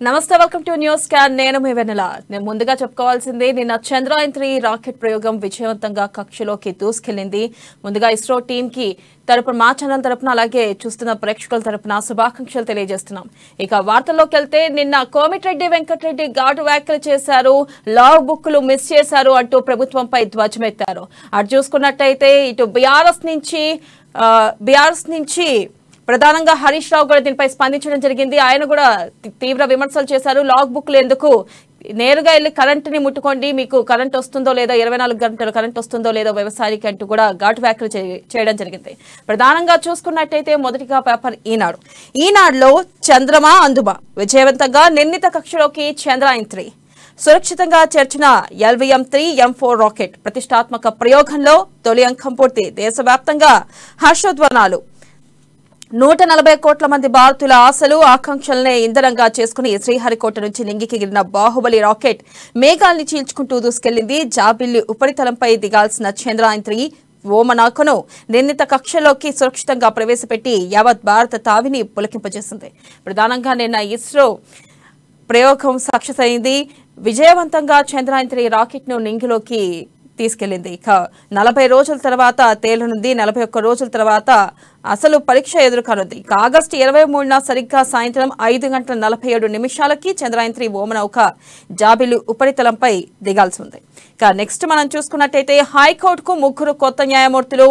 నమస్తే welcome to news scan నేను మీ వెన్నెల నేను ముందుగా చెప్పుకోవాల్సింది నిన్న చంద్రయాన్-3 రాకెట్ ప్రయోగం విజయవంతంగా కక్షలోకి దూసుకెళ్లింది ముందుగా ఇస్రో టీం కి తరపున మా ఛానల్ తరపున అలాగే చూస్తున్న ప్రేక్షకుల తరపున శుభాకాంక్షలు తెలియజేస్తున్నాం ఇక వార్తల్లోకి వెళ్తే నిన్న కోమిటిరెడ్డి వెంకటరెడ్డి ఘాటు వ్యాఖ్యలు చేశారు లాగ్ బుక్లు మిస్ చేశారు అంటూ ప్రభుత్వంపై ధ్వజమెత్తారు అటు చూసుకున్నట్టయితే ఇటు బీఆర్ఎస్ నుంచి ప్రధానంగా హరీష్ రావు కూడా దీనిపై స్పందించడం జరిగింది ఆయన కూడా తీవ్ర విమర్శలు చేశారు లాగ్ బుక్లు ఎందుకు నేరుగా వెళ్ళి కరెంటుని ముట్టుకోండి మీకు కరెంట్ వస్తుందో లేదో 24 గంటలు కరెంట్ వస్తుందో లేదో వ్యవసాయానికి అంటూ కూడా ఘాటు వ్యాఖ్యలు చేయడం జరిగింది ప్రధానంగా చూసుకున్నట్టయితే మొదటిగా పేపర్ ఈనాడులో చంద్రమా అందుబా విజయవంతంగా నిర్ణీత కక్షలోకి చంద్రయాన్-3 సురక్షితంగా చేర్చిన LVM-3 M4 రాకెట్ ప్రతిష్టాత్మక ప్రయోగంలో తొలి అంకం పూర్తి దేశవ్యాప్తంగా హర్షోద్వానాలు 140 కోట్ల మంది భారతీయుల ఆశలు ఆకాంక్షలనే ఇంధనంగా చేసుకుని శ్రీహరికోట నుంచి నింగికెగిరిన బాహుబలి రాకెట్ మేఘాల్ని చీల్చుకుంటూ దూసుకెళ్లింది జాబిల్లి ఉపరితలంపై దిగాల్సిన చంద్రయాన్-3 ఓమనాకను నిర్ణీత కక్షలోకి సురక్షితంగా ప్రవేశపెట్టి యావత్ భారత తావిని పులకింపజేసింది ప్రధానంగా నిన్న ఇస్రో ప్రయోగం సక్సెస్ అయింది విజయవంతంగా చంద్రయాన్-3 రాకెట్ ను నింగిలోకి తీసుకెళ్లింది ఇక 40 రోజుల తర్వాత తేలనుంది 41 రోజుల తర్వాత అసలు పరీక్ష ఎదుర్కొనుంది ఇక ఆగస్టు 23న సరిగ్గా సాయంత్రం 5:47 చంద్రయాన్-3 ఓమనౌక జాబిల్లి ఉపరితలంపై దిగాల్సి ఉంది ఇక నెక్స్ట్ మనం చూసుకున్నట్టయితే హైకోర్టుకు 3 కొత్త న్యాయమూర్తులు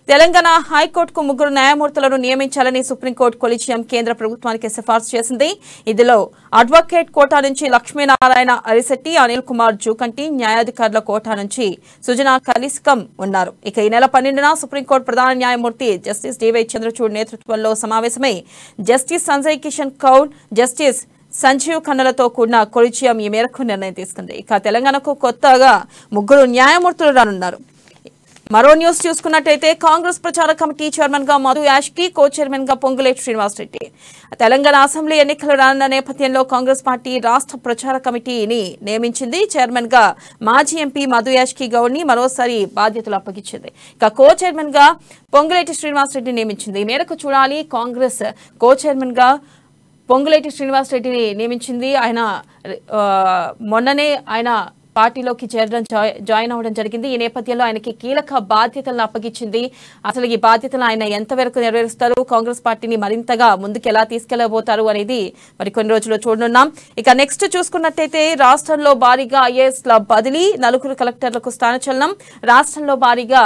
తెలంగాణ హైకోర్టుకు 3 న్యాయమూర్తులను నియమించాలని సుప్రీంకోర్టు కొలీజియం కేంద్ర ప్రభుత్వానికి సిఫార్సు చేసింది ఇందులో అడ్వకేట్ కోటా నుంచి లక్ష్మీనారాయణ అరిశెట్టి అనిల్ కుమార్ జూకంటి న్యాయాధికారుల కోటా నుంచి సుజనా కలిస్కం ఉన్నారు ఇక ఈ నెల 12న సుప్రీంకోర్టు ప్రధాన న్యాయమూర్తి జస్టిస్ డివై చంద్రచూడ్ నేతృత్వంలో సమావేశమై జస్టిస్ సంజయ్ కిషన్ కౌల్ జస్టిస్ సంజీవ్ ఖన్నాలతో కూడిన కొలీజియం ఈ మేరకు నిర్ణయం తీసుకుంది ఇక తెలంగాణకు కొత్తగా 3 న్యాయమూర్తులు రానున్నారు మరో న్యూస్ చూసుకున్నట్టయితే కాంగ్రెస్ ప్రచార కమిటీ చైర్మన్ గా మధు యాష్కి కో చైర్మన్ గా పొంగులేటి శ్రీనివాసరెడ్డి తెలంగాణ అసెంబ్లీ ఎన్నికలు రానున్న నేపథ్యంలో కాంగ్రెస్ పార్టీ రాష్ట్ర ప్రచార కమిటీని నియమించింది చైర్మన్ గా మాజీ ఎంపీ మధు యాష్కి గౌడ్ ని మరోసారి బాధ్యతలు అప్పగించింది ఇక కో చైర్మన్ గా పొంగులేటి శ్రీనివాసరెడ్డి నియమించింది ఈ మేరకు చూడాలి కాంగ్రెస్ కో చైర్మన్ గా పొంగులేటి శ్రీనివాసరెడ్డిని నియమించింది ఆయన మొన్ననే ఆయన పార్టీలోకి జాయిన్ అవ్వడం జరిగింది ఈ నేపథ్యంలో ఆయనకి కీలక బాధ్యతలను అప్పగించింది అసలు ఈ బాధ్యతలు ఆయన ఎంతవరకు నెరవేరుస్తారు కాంగ్రెస్ పార్టీని మరింతగా ముందుకు ఎలా తీసుకెళ్లబోతారు అనేది మరి కొన్ని రోజుల్లో చూడనున్నాం ఇక నెక్స్ట్ చూసుకున్నట్టయితే రాష్ట్రంలో భారీగా ఐఏఎస్ల బదిలీ 4 కలెక్టర్లకు స్థానచలనం రాష్ట్రంలో భారీగా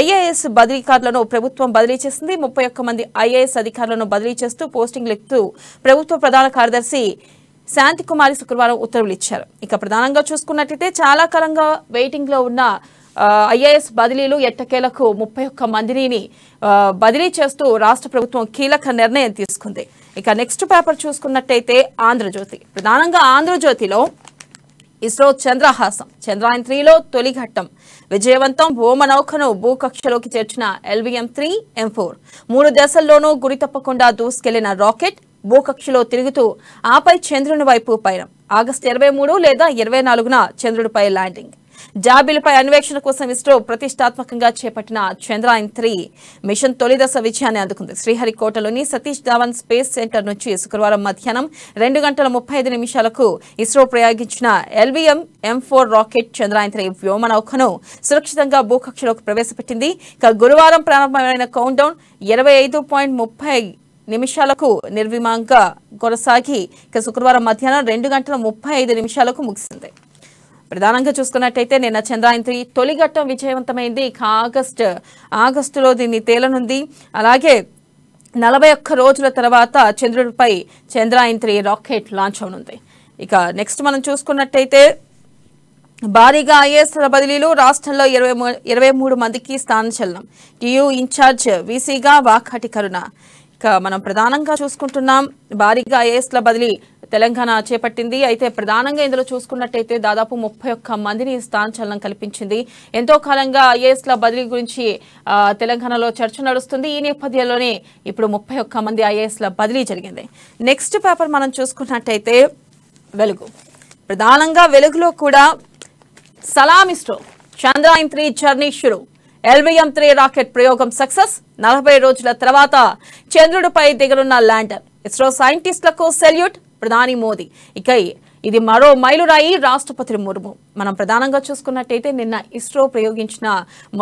ఐఏఎస్ బదిలీకారులను ప్రభుత్వం బదిలీ చేసింది 31 మంది ఐఏఎస్ అధికారులను బదిలీ చేస్తూ పోస్టింగ్ ఇస్తూ ప్రభుత్వ ప్రధాన కార్యదర్శి శాంతికుమారి శుక్రవారం ఉత్తర్వులు ఇచ్చారు ఇక ప్రధానంగా చూసుకున్నట్టయితే చాలా కాలంగా వెయిటింగ్ లో ఉన్న ఐఏఎస్ బదిలీలు ఎట్టకేలకు 31 మందిని బదిలీ చేస్తూ రాష్ట్ర ప్రభుత్వం కీలక నిర్ణయం తీసుకుంది ఇక నెక్స్ట్ పేపర్ చూసుకున్నట్టయితే ఆంధ్రజ్యోతి ప్రధానంగా ఆంధ్రజ్యోతిలో ఇస్రో చంద్రహాసం చంద్రయాన్-3లో తొలి ఘట్టం విజయవంతం ఓమనౌకను భూకక్షలోకి చేర్చిన LVM-3 M4 3 దశల్లోనూ గురి తప్పకుండా దూసుకెళ్లిన రాకెట్ భూకక్షలో తిరుగుతూ ఆపై చంద్రుని వైపు పయనం ఆగస్టు 23 లేదా 24న చంద్రుడిపై ల్యాండింగ్ జాబిలిపై అన్వేషణ కోసం ఇస్రో ప్రతిష్టాత్మకంగా చేపట్టిన చంద్రయాన్-3 మిషన్ తొలి దశ విజయాన్ని అందుకుంది శ్రీహరికోటలోని సతీష్ ధావన్ స్పేస్ సెంటర్ నుంచి శుక్రవారం మధ్యాహ్నం 2:35 ఇస్రో ప్రయోగించిన LVM-M4 రాకెట్ చంద్రయాన్-3 వ్యోమనౌకను సురక్షితంగా భూకక్షలోకి ప్రవేశపెట్టింది ఇక గురువారం ప్రారంభమైన కౌంట్ డౌన్ 25:30 నిర్విమాంగా కొనసాగి ఇక శుక్రవారం మధ్యాహ్నం 2:35 ముగిసింది ప్రధానంగా చూసుకున్నట్టయితే నిన్న చంద్రయాన్-3 తొలి ఘట్టం విజయవంతమైంది ఇక ఆగస్టులో దీన్ని తేలనుంది అలాగే 41 రోజుల తర్వాత చంద్రుడిపై చంద్రయాన్-3 రాకెట్ లాంచ్ అవనుంది ఇక నెక్స్ట్ మనం చూసుకున్నట్టయితే భారీగా ఐఏఎస్ల బదిలీలు రాష్ట్రంలో 23 మందికి స్థానచలనం టియు ఇన్ఛార్జ్ వీసీగా వాకాటి కరుణ ఇక మనం ప్రధానంగా చూసుకుంటున్నాం భారీగా ఐఏఎస్ల బదిలీ తెలంగాణ చేపట్టింది అయితే ప్రధానంగా ఇందులో చూసుకున్నట్టయితే దాదాపు 31 మందిని స్థానచలనం కల్పించింది ఎంతో కాలంగా ఐఏఎస్ల బదిలీ గురించి తెలంగాణలో చర్చ నడుస్తుంది ఈ నేపథ్యంలోనే ఇప్పుడు 31 మంది ఐఏఎస్ల బదిలీ జరిగింది నెక్స్ట్ పేపర్ మనం చూసుకున్నట్టయితే వెలుగు ప్రధానంగా వెలుగులో కూడా సలామిస్టో చంద్రయాన్-3 జర్నీ షురు LVM-3 రాకెట్ ప్రయోగం సక్సెస్ 40 రోజుల తర్వాత చంద్రుడిపై దిగనున్న ల్యాండర్ ఇస్రో సైంటిస్టులకు సెల్యూట్ ప్రధాని మోదీ. ఇక ఇది మరో మైలురాయి రాష్ట్రపతి ముర్ము. మనం ప్రధానంగా చూసుకున్నట్టయితే నిన్న ఇస్రో ప్రయోగించిన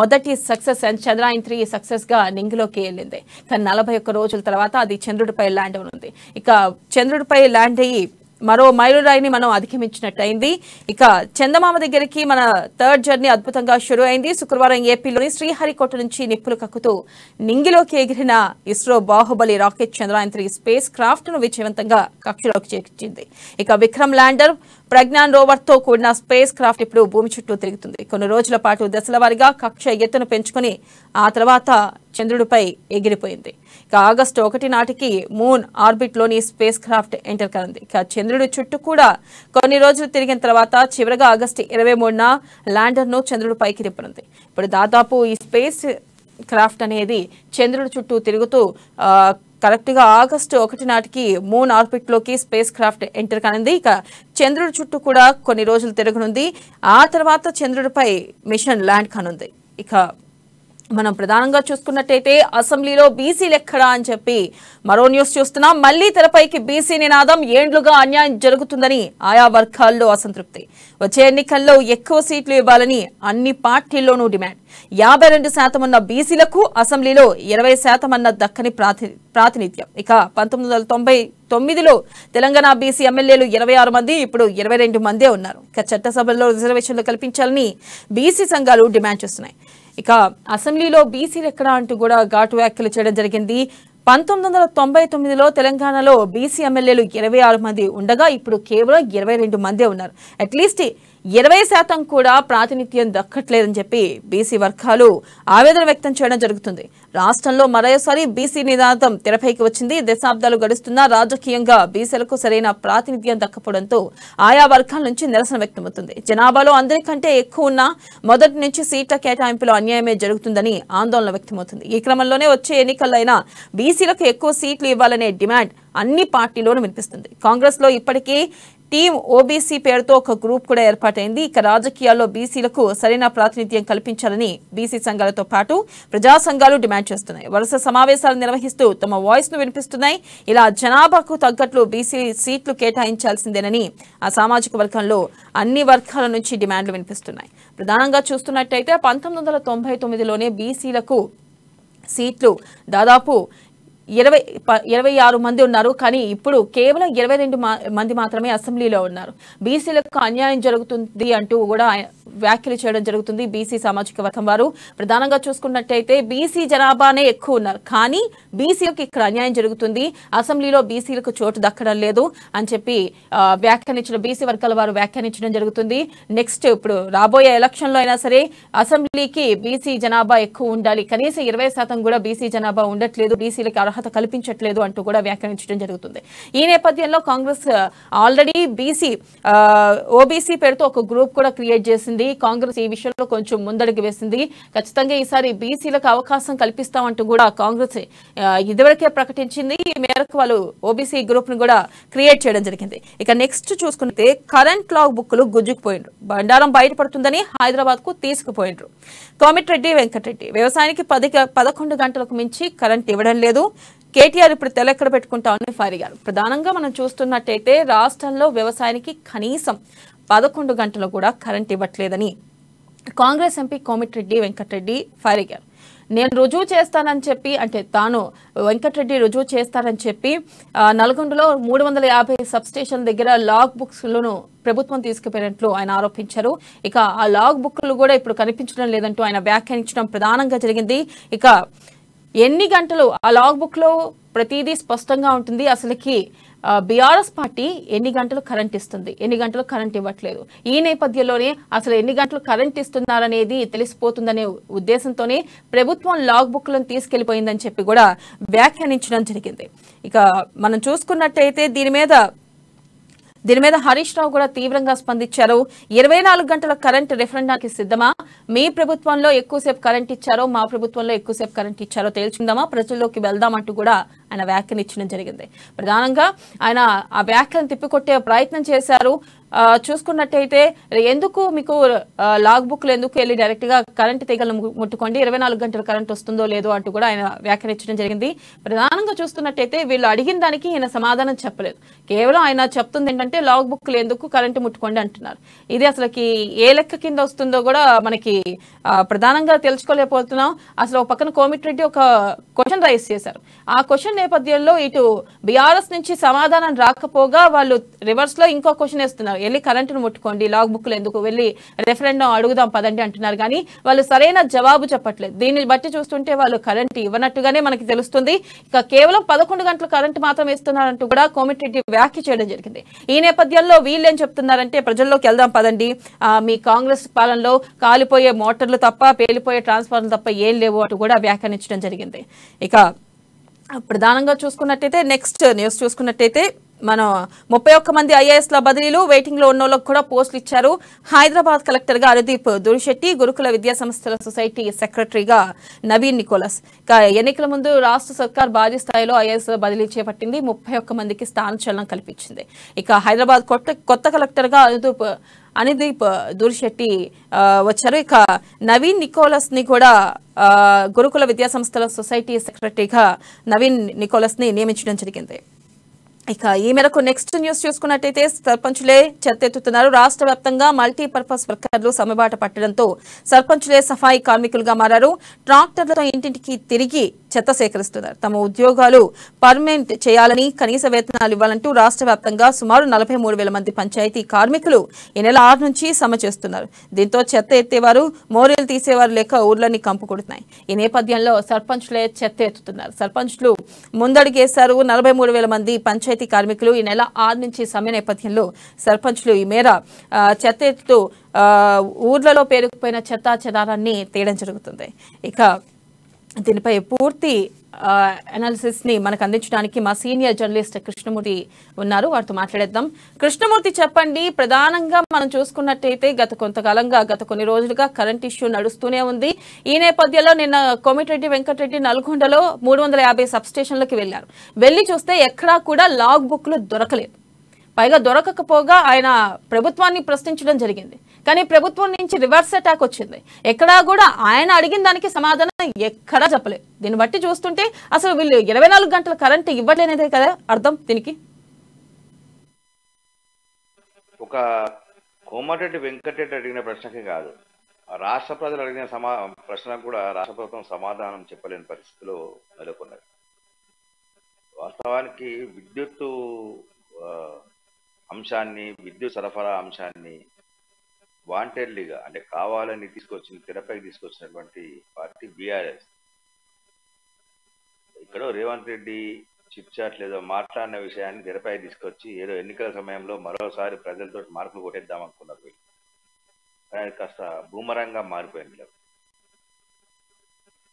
మొదటి సక్సెస్ చంద్రయాన్ 3 సక్సెస్ గా నింగిలోకి వెళ్ళింది. కానీ 41 రోజుల తర్వాత అది చంద్రుడిపై ల్యాండ్ అవుతుంది. ఇక చంద్రుడిపై ల్యాండ్ అయ్యి మరో మైలురాయిని మనం అధిగమించినట్టయింది. ఇక చందమామ దగ్గరికి మన థర్డ్ జర్నీ అద్భుతంగా షురు అయింది. శుక్రవారం ఏపీలోని శ్రీహరికోట నుంచి నిప్పులు కక్కుతూ నింగిలోకి ఎగిరిన ISRO Bahubali rocket Chandrayaan 3 spacecraft ను విజయవంతంగా కక్షలోకి చేర్చింది. ఇక విక్రమ్ ల్యాండర్, ప్రజ్ఞాన్ రోవర్ తో కూడిన స్పేస్ క్రాఫ్ట్ ఇప్పుడు భూమి చుట్టూ తిరుగుతుంది. కొన్ని రోజుల పాటు దశల వారీగా కక్ష ఎత్తును పెంచుకుని ఆ తర్వాత చంద్రుడిపై ఎగిరిపోయింది. ఇక ఆగస్టు 1 నాటికి మూన్ ఆర్బిట్ లోని స్పేస్ క్రాఫ్ట్ ఎంటర్ కానుంది. ఇక చంద్రుడి చుట్టూ కూడా కొన్ని రోజులు తిరిగిన తర్వాత చివరగా ఆగస్టు 23న ల్యాండర్ ను చంద్రుడి పైకి తిప్పనుంది. ఇప్పుడు దాదాపు ఈ స్పేస్ క్రాఫ్ట్ అనేది చంద్రుడి చుట్టూ తిరుగుతూ కరెక్ట్ గా ఆగస్టు 1 నాటికి మూన్ ఆర్బిట్ లోకి స్పేస్ క్రాఫ్ట్ ఎంటర్ కానుంది. ఇక చంద్రుడి చుట్టూ కూడా కొన్ని రోజులు తిరగనుంది. ఆ తర్వాత చంద్రుడిపై మిషన్ ల్యాండ్ కానుంది. ఇక మనం ప్రధానంగా చూసుకున్నట్టయితే అసెంబ్లీలో బీసీలు ఎక్కడా అని చెప్పి మరో న్యూస్ చూస్తున్నాం. మళ్లీ తెరపైకి బీసీ నినాదం. ఏండ్లుగా అన్యాయం జరుగుతుందని ఆయా వర్గాల్లో అసంతృప్తి. వచ్చే ఎన్నికల్లో ఎక్కువ సీట్లు ఇవ్వాలని అన్ని పార్టీల్లోనూ డిమాండ్. 52% ఉన్న బీసీలకు అసెంబ్లీలో 20% అన్న దక్కని ప్రాతినిధ్యం. ఇక 1999లో తెలంగాణ బీసీ ఎమ్మెల్యేలు 26 మంది, ఇప్పుడు 22 మందే ఉన్నారు. ఇక చట్టసభల్లో రిజర్వేషన్లు కల్పించాలని బీసీ సంఘాలు డిమాండ్ చేస్తున్నాయి. ఇక అసెంబ్లీలో బీసీలు ఎక్కడా అంటూ కూడా ఘాటు వ్యాఖ్యలు చేయడం జరిగింది. 1999లో తెలంగాణలో బీసీ ఎమ్మెల్యేలు 26 మంది ఉండగా ఇప్పుడు కేవలం 22 మందే ఉన్నారు. అట్లీస్ట్ 20% కూడా ప్రాతినిధ్యం దక్కట్లేదని చెప్పి బీసీ వర్గాలు ఆవేదన వ్యక్తం చేయడం జరుగుతుంది. రాష్ట్రంలో మరోసారి బీసీ నినాదం తెరపైకి వచ్చింది. దశాబ్దాలు గడుస్తున్నా రాజకీయంగా బీసీలకు సరైన ప్రాతినిధ్యం దక్కపోవడంతో ఆయా వర్గాల నుంచి నిరసన వ్యక్తమవుతుంది. జనాభాలో అందరికంటే ఎక్కువ ఉన్న మొదటి నుంచి సీట్ల కేటాయింపులో అన్యాయమే జరుగుతుందని ఆందోళన వ్యక్తమవుతుంది. ఈ క్రమంలోనే వచ్చే ఎన్నికల్లో అయినా బీసీలకు ఎక్కువ సీట్లు ఇవ్వాలనే డిమాండ్ అన్ని పార్టీలోనూ వినిపిస్తుంది. కాంగ్రెస్ లో ఇప్పటికీ టీమ్ ఓబీసీ పేరుతో ఒక గ్రూప్ కూడా ఏర్పాటైంది. ఇక రాజకీయాల్లో బీసీలకు సరైన ప్రాతినిధ్యం కల్పించాలని బీసీ సంఘాలతో పాటు ప్రజా సంఘాలు డిమాండ్ చేస్తున్నాయి. వరుస సమావేశాలు నిర్వహిస్తూ తమ వాయిస్ ను వినిపిస్తున్నాయి. ఇలా జనాభాకు తగ్గట్లు బీసీ సీట్లు కేటాయించాల్సిందేనని ఆ సామాజిక వర్గంలో అన్ని వర్గాల నుంచి డిమాండ్లు వినిపిస్తున్నాయి. ప్రధానంగా చూస్తున్నట్టయితే 1999లోనే బీసీలకు సీట్లు దాదాపు 26 మంది ఉన్నారు. కానీ ఇప్పుడు కేవలం 22 మంది మాత్రమే అసెంబ్లీలో ఉన్నారు. బీసీలకు అన్యాయం జరుగుతుంది అంటూ కూడా వ్యాఖ్యలు చేయడం జరుగుతుంది బీసీ సామాజిక వర్గం వారు. ప్రధానంగా చూసుకున్నట్టయితే బీసీ జనాభానే ఎక్కువ ఉన్నారు, కానీ బీసీలకు ఇక్కడ అన్యాయం జరుగుతుంది, అసెంబ్లీలో బీసీలకు చోటు దక్కడం లేదు అని చెప్పి వ్యాఖ్యానించిన బీసీ వర్గాల వారు వ్యాఖ్యానించడం జరుగుతుంది. నెక్స్ట్ ఇప్పుడు రాబోయే ఎలక్షన్ లో అయినా సరే అసెంబ్లీకి బీసీ జనాభా ఎక్కువ ఉండాలి, కనీసం 20% కూడా బీసీ జనాభా ఉండట్లేదు, బీసీలకు అర్హత కల్పించట్లేదు అంటూ కూడా వ్యాఖ్యానించడం జరుగుతుంది. ఈ నేపథ్యంలో కాంగ్రెస్ ఆల్రెడీ ఓబీసీ పేరుతో ఒక గ్రూప్ కూడా క్రియేట్ చేసింది. కాంగ్రెస్ ఈ విషయంలో కొంచెం ముందడుగు వేసింది. ఖచ్చితంగా ఈసారి బీసీలకు అవకాశం కల్పిస్తామంటూ కూడా కాంగ్రెస్ ఇదివరకే ప్రకటించింది. ఈ మేరకు వాళ్ళు ఓబీసీ గ్రూప్ ను కూడా క్రియేట్ చేయడం జరిగింది. ఇక నెక్స్ట్ చూసుకుంటే కరెంట్ లాగ్ బుక్లు గుజ్జుకుపోయిండ్రు. బండారం బయటపడుతుందని హైదరాబాద్ కు తీసుకుపోయిండ్రు. కోమిటిరెడ్డి వెంకటరెడ్డి వ్యవసాయానికి 11 గంటలకు మించి కరెంట్ ఇవ్వడం లేదు. కేటీఆర్ ఇప్పుడు తెలెక్కడ పెట్టుకుంటామని ఫైర్ అయ్యారు. ప్రధానంగా మనం చూస్తున్నట్టయితే రాష్ట్రంలో వ్యవసాయానికి కనీసం 11 గంటలు కూడా కరెంట్ ఇవ్వట్లేదని కాంగ్రెస్ ఎంపీ కోమిటిరెడ్డి వెంకటరెడ్డి ఫైర్ అయ్యారు. నేను రుజువు చేస్తానని చెప్పి, అంటే తాను వెంకటరెడ్డి రుజువు చేస్తారని చెప్పి నల్గొండలో 350 సబ్ స్టేషన్ దగ్గర లాగ్ బుక్స్ లను ప్రభుత్వం తీసుకుపోయినట్లు ఆయన ఆరోపించారు. ఇక ఆ లాగ్ బుక్లు కూడా ఇప్పుడు కనిపించడం లేదంటూ ఆయన వ్యాఖ్యానించడం ప్రధానంగా జరిగింది. ఇక ఎన్ని గంటలు ఆ లాగ్ బుక్ లో ప్రతిదీ స్పష్టంగా ఉంటుంది. అసలుకి బీఆర్ఎస్ పార్టీ ఎన్ని గంటలు కరెంట్ ఇస్తుంది, ఎన్ని గంటలు కరెంట్ ఇవ్వట్లేదు, ఈ నేపథ్యంలోనే అసలు ఎన్ని గంటలు కరెంట్ ఇస్తున్నారనేది తెలిసిపోతుందనే ఉద్దేశంతోనే ప్రభుత్వం లాగ్ బుక్లను తీసుకెళ్లిపోయిందని చెప్పి కూడా వ్యాఖ్యానించడం జరిగింది. ఇక మనం చూసుకున్నట్టయితే దీని మీద హరీష్ రావు కూడా తీవ్రంగా స్పందించారు. 24 గంటల కరెంట్ రెఫరెండానికి సిద్ధమా? మీ ప్రభుత్వంలో ఎక్కువసేపు కరెంట్ ఇచ్చారో, మా ప్రభుత్వంలో ఎక్కువసేపు కరెంట్ ఇచ్చారో తేల్చుకుందామా, ప్రజల్లోకి వెళ్దామంటూ కూడా ఆయన వ్యాఖ్యానించడం జరిగింది. ప్రధానంగా ఆయన ఆ వ్యాఖ్యను తిప్పికొట్టే ప్రయత్నం చేశారు. చూసుకున్నట్టయితే ఎందుకు మీకు లాగ్ బుక్లు ఎందుకు వెళ్ళి డైరెక్ట్ గా కరెంట్ తీగలను ముట్టుకోండి 24 గంటలు కరెంట్ వస్తుందో లేదో అంటూ కూడా ఆయన వ్యాఖ్యానించడం జరిగింది. ప్రధానంగా చూస్తున్నట్టయితే వీళ్ళు అడిగిన దానికి ఈయన సమాధానం చెప్పలేదు. కేవలం ఆయన చెప్తుంది ఏంటంటే లాగ్ బుక్లు ఎందుకు కరెంట్ ముట్టుకోండి అంటున్నారు. ఇది అసలుకి ఏ లెక్క కింద వస్తుందో కూడా మనకి ప్రధానంగా తెలుసుకోలేకపోతున్నాం. అసలు ఒక పక్కన కోమిటిరెడ్డి ఒక క్వశ్చన్ రైజ్ చేశారు. ఆ క్వశ్చన్ నేపథ్యంలో ఇటు బీఆర్ఎస్ నుంచి సమాధానం రాకపోగా వాళ్ళు రివర్స్ లో ఇంకో క్వశ్చన్ వేస్తున్నారు. వెళ్ళి కరెంటును ముట్టుకోండి, లాగ్ బుక్లు ఎందుకు, వెళ్ళి రెఫరెండం అడుగుదాం పదండి అంటున్నారు. కానీ వాళ్ళు సరైన జవాబు చెప్పట్లేదు. దీన్ని బట్టి చూస్తుంటే వాళ్ళు కరెంట్ ఇవ్వనట్టుగానే మనకి తెలుస్తుంది. ఇక కేవలం 11 గంటల కరెంట్ మాత్రం ఇస్తున్నారంటూ కూడా కోమిటిరెడ్డి వ్యాఖ్య చేయడం జరిగింది. ఈ నేపథ్యంలో వీళ్ళు ఏం చెప్తున్నారంటే ప్రజల్లోకి వెళ్దాం పదండి, మీ కాంగ్రెస్ పాలనలో కాలిపోయే మోటార్లు తప్ప పేలిపోయే ట్రాన్స్ఫార్మర్లు తప్ప ఏం లేవు అంటూ కూడా వ్యాఖ్యానించడం జరిగింది. ఇక ప్రధానంగా చూసుకున్నట్టయితే నెక్స్ట్ న్యూస్ చూసుకున్నట్టయితే మనం 31 మంది ఐఏఎస్ల బదిలీలు వెయిటింగ్ లో ఉన్న వాళ్ళకు కూడా పోస్టులు ఇచ్చారు. హైదరాబాద్ కలెక్టర్ గా అనుదీప్ దురిశెట్టి, గురుకుల విద్యా సంస్థల సొసైటీ సెక్రటరీగా నవీన్ నికోలస్. ఇక ఎన్నికల ముందు రాష్ట్ర సర్కార్ భారీ స్థాయిలో ఐఏఎస్ బదిలీ చేపట్టింది. 31 మందికి స్థానచలనం కల్పించింది. ఇక హైదరాబాద్ కొత్త కలెక్టర్ గా అనుదీప్ దురిశెట్టి వచ్చారు. ఇక నవీన్ నికోలస్ ని కూడా గురుకుల విద్యా సంస్థల సొసైటీ సెక్రటరీగా నవీన్ నికోలస్ ని నియమించడం జరిగింది. ఇక ఈ మేరకు నెక్స్ట్ న్యూస్ చూసుకున్నట్టయితే సర్పంచులే చెత్తెత్తుతున్నారు. రాష్ట్ర వ్యాప్తంగా మల్టీపర్పస్ వర్కర్లు సమ్మెబాట పట్టడంతో సర్పంచులే సఫాయి కార్మికులుగా మారారు. ట్రాక్టర్లతో ఇంటింటికి తిరిగి చెత్త సేకరిస్తున్నారు. తమ ఉద్యోగాలు పర్మనెంట్ చేయాలని, కనీస వేతనాలు ఇవ్వాలంటూ రాష్ట్ర వ్యాప్తంగా సుమారు 43,000 మంది పంచాయతీ కార్మికులు ఈ నెల 6 నుంచి సమ్మె చేస్తున్నారు. దీంతో చెత్త ఎత్తేవారు, మోరీలు తీసేవారు లేక ఊర్లన్నీ కంపు కొడుతున్నాయి. ఈ నేపథ్యంలో సర్పంచులే చెత్త ఎత్తుతున్నారు. సర్పంచులు ముందడుగేశారు. 43,000 మంది పంచాయతీ కార్మికులు ఈ నెల 6 నుంచి సమ్మె నేపథ్యంలో సర్పంచులు ఈ మేర చెత్త ఎత్తు ఊర్లలో పేరుకుపోయిన చెత్త చెదారాన్ని తీయడం జరుగుతుంది. ఇక దీనిపై పూర్తి అనాలిసిస్ ని మనకు అందించడానికి మా సీనియర్ జర్నలిస్ట్ కృష్ణమూర్తి ఉన్నారు. వారితో మాట్లాడేద్దాం. కృష్ణమూర్తి, చెప్పండి. ప్రధానంగా మనం చూసుకున్నట్టయితే గత కొన్ని రోజులుగా కరెంట్ ఇష్యూ నడుస్తూనే ఉంది. ఈ నేపథ్యంలో నిన్న కోమిటిరెడ్డి వెంకటరెడ్డి నల్గొండలో 350 సబ్ స్టేషన్లకు వెళ్లారు. వెళ్లి చూస్తే ఎక్కడా కూడా లాగ్ బుక్లు దొరకలేదు. పైగా దొరకకపోగా ఆయన ప్రభుత్వాన్ని ప్రశ్నించడం జరిగింది. కానీ ప్రభుత్వం నుంచి రివర్స్ అటాక్ వచ్చింది. ఎక్కడా కూడా ఆయన అడిగిన దానికి సమాధానం ఎక్కడా చెప్పలేదు. దీన్ని బట్టి చూస్తుంటే అసలు వీళ్ళు 24 గంటల కరెంట్ ఇవ్వట్లేనిదే కదా అర్థం దీనికి. ఒక కోమటిరెడ్డి వెంకటరెడ్డి అడిగిన ప్రశ్నకే కాదు, రాష్ట్ర ప్రజలు అడిగిన ప్రశ్నకు కూడా రాష్ట్ర ప్రభుత్వం సమాధానం చెప్పలేని పరిస్థితిలో నెలకొన్నది. వాస్తవానికి విద్యుత్తు అంశాన్ని, విద్యుత్ సరఫరా అంశాన్ని వాంటెడ్లీగా, అంటే కావాలని తెరపైకి తీసుకొచ్చినటువంటి పార్టీ బీఆర్ఎస్. ఇక్కడ రేవంత్ రెడ్డి చిట్ చాట్ లేదో మాట్లాడిన విషయాన్ని తెరపై తీసుకొచ్చి ఏదో ఎన్నికల సమయంలో మరోసారి ప్రజలతో మార్పులు కొట్టేద్దాం అనుకున్నారు వీళ్ళు. కానీ కాస్త బూమరంగా మారిపోయింది.